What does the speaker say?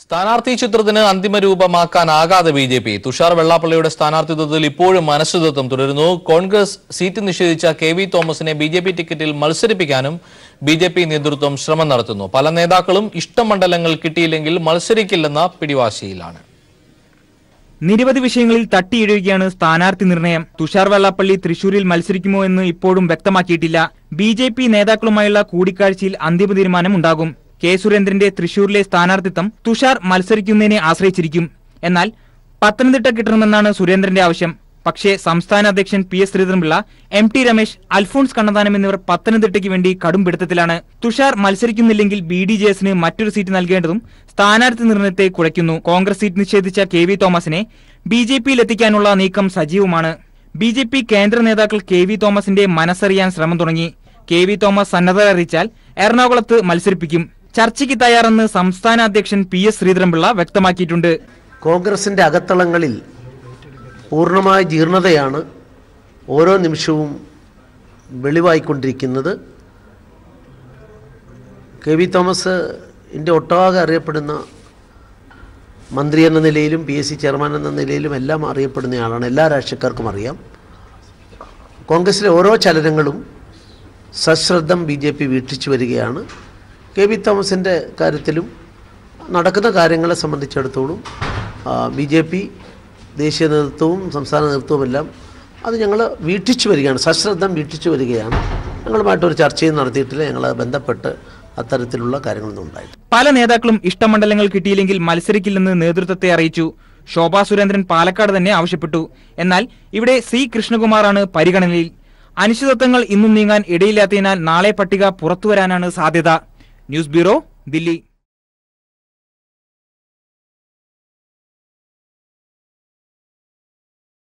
സ്ഥാനാർത്ഥി ചിത്രത്തിന് അന്തിമ രൂപമാക്കാനാകാതെ ബിജെപി. തുഷാർ വെള്ളാപ്പള്ളിയുടെ സ്ഥാനാർത്ഥിത്വത്തിൽ ഇപ്പോഴും അനിശ്ചിതത്വം തുടരുന്നു. കോൺഗ്രസ് സീറ്റ് നിഷേധിച്ച കെ.വി. തോമസിനെ ബിജെപി ടിക്കറ്റിൽ മത്സരിപ്പിക്കാനും ബിജെപി നേതൃത്വം ശ്രമം നടത്തുന്നു. പല നേതാക്കളും ഇഷ്ടമണ്ഡലങ്ങൾ കിട്ടിയില്ലെങ്കിൽ മത്സരിക്കില്ലെന്ന പിടിവാശിയിലാണ്. നിരവധി വിഷയങ്ങളിൽ തട്ടിയിടുകയാണ് സ്ഥാനാർത്ഥി നിർണയം. തുഷാർ വെള്ളാപ്പള്ളി തൃശൂരിൽ മത്സരിക്കുമോ എന്ന് ഇപ്പോഴും വ്യക്തമാക്കിയിട്ടില്ല. ബിജെപി നേതാക്കളുമായുള്ള കൂടിക്കാഴ്ചയിൽ അന്തിമ തീരുമാനമുണ്ടാകും. കെ സുരേന്ദ്രന്റെ തൃശൂരിലെ സ്ഥാനാർത്ഥിത്വം തുഷാർ മത്സരിക്കുന്നതിനെ ആശ്രയിച്ചിരിക്കും. എന്നാൽ പത്തനംതിട്ട കിട്ടണമെന്നാണ് സുരേന്ദ്രന്റെ ആവശ്യം. പക്ഷേ സംസ്ഥാന അധ്യക്ഷൻ പി.എസ്. ശ്രീധരൻപിള്ള, എം.ടി. രമേശ്, അൽഫോൺസ് കണ്ണന്താനം എന്നിവർ പത്തനംതിട്ടയ്ക്ക് വേണ്ടി കടും പിടുത്തത്തിലാണ്. തുഷാർ മത്സരിക്കുന്നില്ലെങ്കിൽ ബി.ഡി.ജെ.എസിന് മറ്റൊരു സീറ്റ് നൽകേണ്ടതും സ്ഥാനാർത്ഥി നിർണയത്തെ കുഴയ്ക്കുന്നു. കോൺഗ്രസ് സീറ്റ് നിഷേധിച്ച കെ.വി. തോമസിനെ ബി.ജെ.പിയിൽ എത്തിക്കാനുള്ള നീക്കം സജീവമാണ്. ബി.ജെ.പി കേന്ദ്ര നേതാക്കൾ കെ.വി. തോമസിന്റെ മനസ്സറിയാൻ ശ്രമം തുടങ്ങി. കെ.വി. തോമസ് സന്നദ്ധത അറിയിച്ചാൽ എറണാകുളത്ത് മത്സരിപ്പിക്കും. ചർച്ചയ്ക്ക് തയ്യാറെന്ന് സംസ്ഥാന അധ്യക്ഷൻ പി.എസ്. ശ്രീധരൻപിള്ള വ്യക്തമാക്കിയിട്ടുണ്ട്. കോൺഗ്രസിന്റെ അകത്തളങ്ങളിൽ പൂർണ്ണമായ ജീർണതയാണ് ഓരോ നിമിഷവും വെളിവായിക്കൊണ്ടിരിക്കുന്നത്. കെ.വി. തോമസിൻ്റെ ഒട്ടാകെ അറിയപ്പെടുന്ന മന്ത്രി എന്ന നിലയിലും പി.എസ്.സി ചെയർമാൻ എന്ന നിലയിലും എല്ലാം അറിയപ്പെടുന്നയാളാണ്. എല്ലാ രാഷ്ട്രീയക്കാർക്കും അറിയാം. കോൺഗ്രസിലെ ഓരോ ചലനങ്ങളും സശ്രദ്ധം ബി.ജെ.പി വീക്ഷിച്ചു വരികയാണ്. കെ.വി. തോമസിൻ്റെ കാര്യത്തിലും നടക്കുന്ന കാര്യങ്ങളെ സംബന്ധിച്ചിടത്തോളം ബി.ജെ.പി ദേശീയ നേതൃത്വവും സംസ്ഥാന നേതൃത്വവുമെല്ലാം അത് ഞങ്ങൾ വീക്ഷിച്ചു വരികയാണ്, സശ്രദ്ധം വീക്ഷിച്ചു വരികയാണ്. ഞങ്ങളുമായിട്ടൊരു ചർച്ചയും നടത്തിയിട്ടില്ല. ഞങ്ങൾ ബന്ധപ്പെട്ട് അത്തരത്തിലുള്ള കാര്യങ്ങളൊന്നും ഉണ്ടായിട്ടില്ല. പല നേതാക്കളും ഇഷ്ടമണ്ഡലങ്ങൾ കിട്ടിയില്ലെങ്കിൽ മത്സരിക്കില്ലെന്ന് നേതൃത്വത്തെ അറിയിച്ചു. ശോഭാ സുരേന്ദ്രൻ പാലക്കാട് തന്നെ ആവശ്യപ്പെട്ടു. എന്നാൽ ഇവിടെ സി കൃഷ്ണകുമാറാണ് പരിഗണനയിൽ. അനിശ്ചിതത്വങ്ങൾ ഇന്നും നീങ്ങാൻ ഇടയില്ലാത്തതിനാൽ നാളെ പട്ടിക പുറത്തുവരാനാണ് സാധ്യത. News bureau, Delhi.